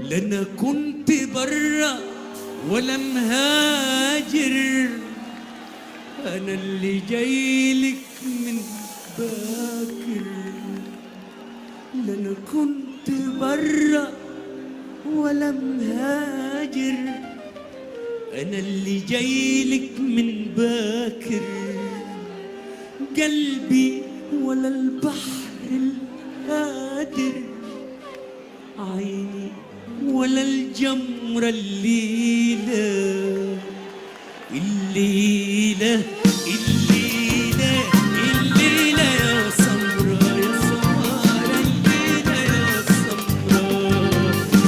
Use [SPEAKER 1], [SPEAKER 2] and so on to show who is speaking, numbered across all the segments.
[SPEAKER 1] لا انا كنت برا ولا مهاجر، انا اللي جايلك من باكر. لا انا كنت برا ولا مهاجر، انا اللي جايلك من باكر. قلبي ولا البحر الهادر، عيني ولا الجمرة الليلة الليلة الليلة الليلة يا سمرة يا سمرة الليلة يا سمرة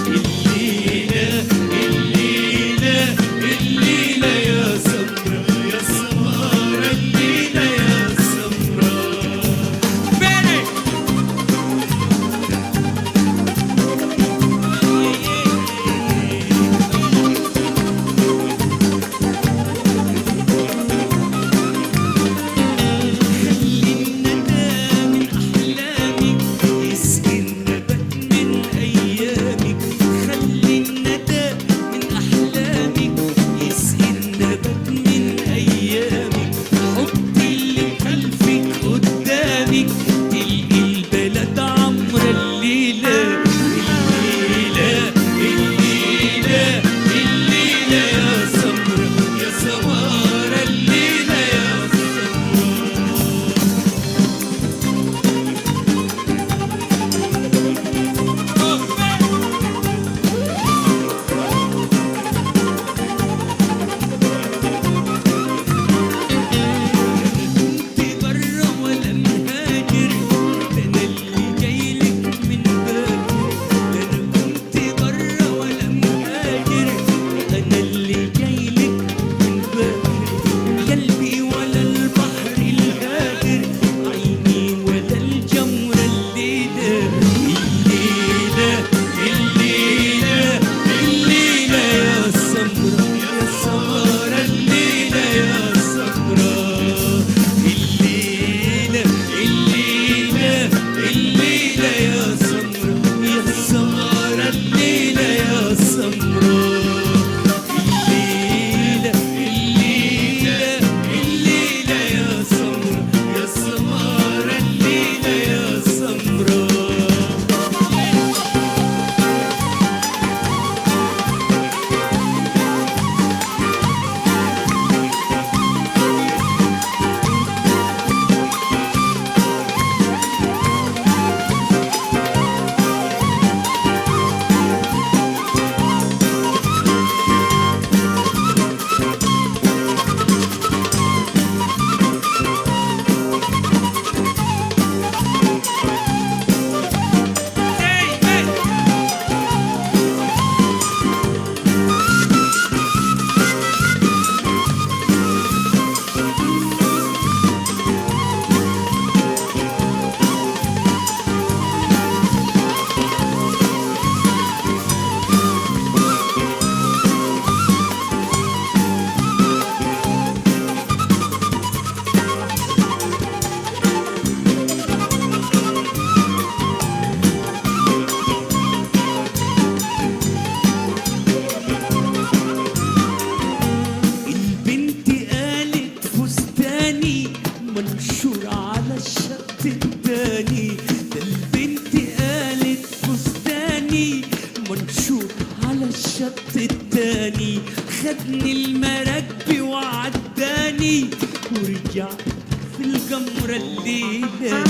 [SPEAKER 1] الليلة الليلة الليلة يا سمرة يا سمرة الليلة يا سمرة. بيري منشور على الشط التاني، ده البنت قالت فستاني منشور على الشط التاني. خدني المراكبي وعداني ورجع في الجمرة الليلة.